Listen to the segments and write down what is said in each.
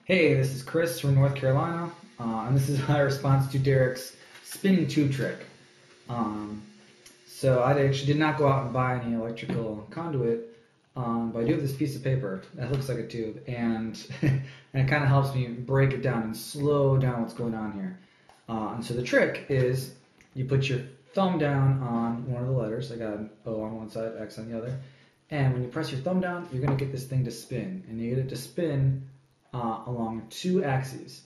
Hey, this is Chris from North Carolina, and this is my response to Derek's spinning tube trick. Um, so I actually did not go out and buy any electrical conduit, but I do have this piece of paper that looks like a tube, and and it kind of helps me break it down and slow down what's going on here. And so the trick is you put your thumb down on one of the letters. I got an O on one side, X on the other, and when you press your thumb down, you're going to get this thing to spin, and you get it to spin along two axes.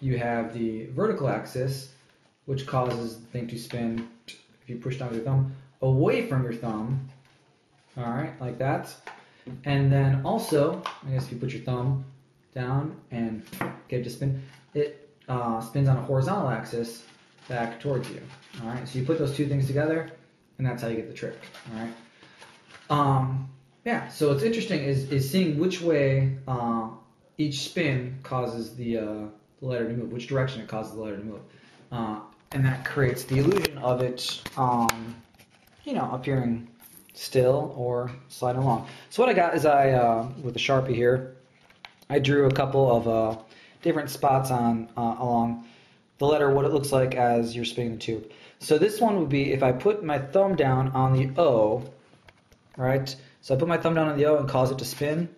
You have the vertical axis, which causes the thing to spin if you push down with your thumb away from your thumb, all right, like that. And then also, I guess if you put your thumb down and get it to spin, it spins on a horizontal axis back towards you, all right. So you put those two things together, and that's how you get the trick, all right. Yeah, so what's interesting is seeing which way each spin causes the letter to move, which direction it causes the letter to move. And that creates the illusion of it, appearing still or sliding along. So what I got is with a Sharpie here, I drew a couple of different spots along the letter, what it looks like as you're spinning the tube. So this one would be if I put my thumb down on the O, right? So I put my thumb down on the O and cause it to spin,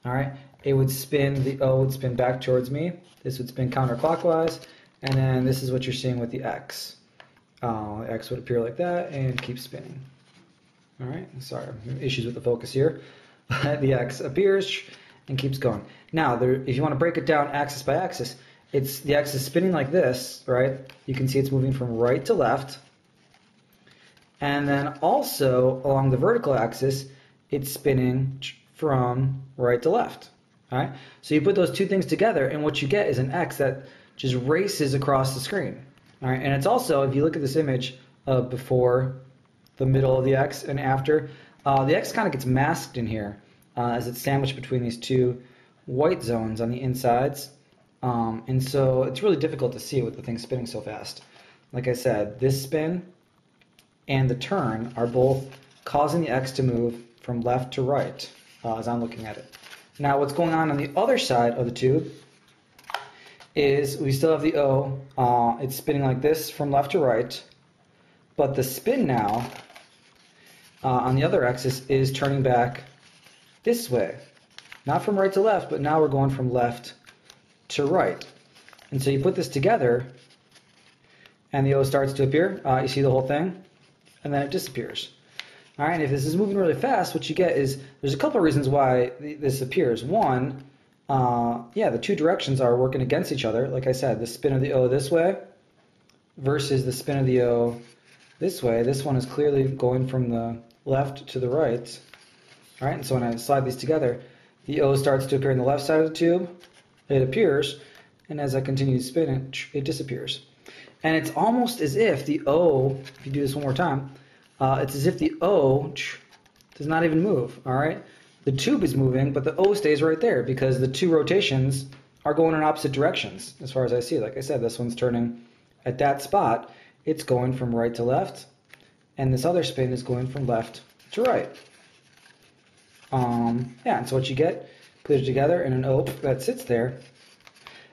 all right? It would spin, the O would spin back towards me. This would spin counterclockwise, and then this is what you're seeing with the X. The X would appear like that and keep spinning. All right, sorry, issues with the focus here. The X appears and keeps going. Now, if you want to break it down axis by axis, the X is spinning like this, right? You can see it's moving from right to left. And then also along the vertical axis, it's spinning from right to left. All right, so you put those two things together, and what you get is an X that just races across the screen. All right, and it's also, if you look at this image of before, the middle of the X, and after, the X kind of gets masked in here as it's sandwiched between these two white zones on the insides, and so it's really difficult to see with the thing spinning so fast. Like I said, this spin and the turn are both causing the X to move from left to right as I'm looking at it. Now what's going on the other side of the tube is we still have the O. It's spinning like this from left to right, but the spin now on the other axis is turning back this way. Not from right to left, but now we're going from left to right. And so you put this together, and the O starts to appear. You see the whole thing, and then it disappears. All right, and if this is moving really fast, what you get is there's a couple of reasons why this appears. One, the two directions are working against each other. Like I said, the spin of the O this way versus the spin of the O this way. This one is clearly going from the left to the right. All right, and so when I slide these together, the O starts to appear on the left side of the tube. It appears, and as I continue to spin it, it disappears. And it's almost as if the O, if you do this one more time, it's as if the O does not even move, all right? The tube is moving, but the O stays right there because the two rotations are going in opposite directions as far as I see. Like I said, this one's turning at that spot. It's going from right to left, and this other spin is going from left to right. And so what you get, put it together in an O that sits there.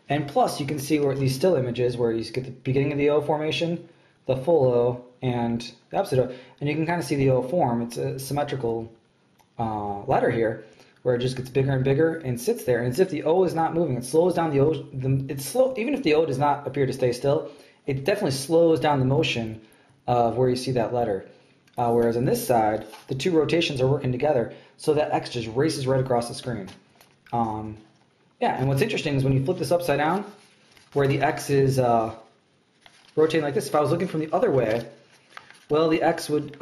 And plus, you can see where these still images where you get the beginning of the O formation, the full O, and the opposite O, and you can kind of see the O form. It's a symmetrical letter here, where it just gets bigger and bigger and sits there. And as if the O is not moving, it slows down the O. It's slow, even if the O does not appear to stay still, it definitely slows down the motion of where you see that letter. Whereas on this side, the two rotations are working together, so that X just races right across the screen. And what's interesting is when you flip this upside down, where the X is rotating like this, if I was looking from the other way, well, the X would,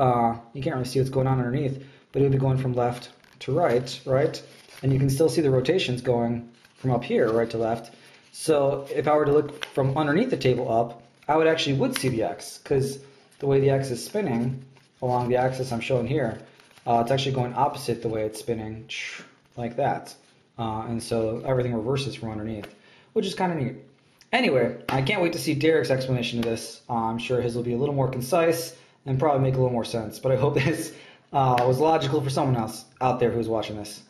you can't really see what's going on underneath, but it would be going from left to right, right? And you can still see the rotations going from up here, right to left. So if I were to look from underneath the table up, I would see the X, because the way the X is spinning along the axis I'm showing here, it's actually going opposite the way it's spinning, like that. And so everything reverses from underneath, which is kind of neat. Anyway, I can't wait to see Derek's explanation of this. I'm sure his will be a little more concise and probably make a little more sense. But I hope this was logical for someone else out there who's watching this.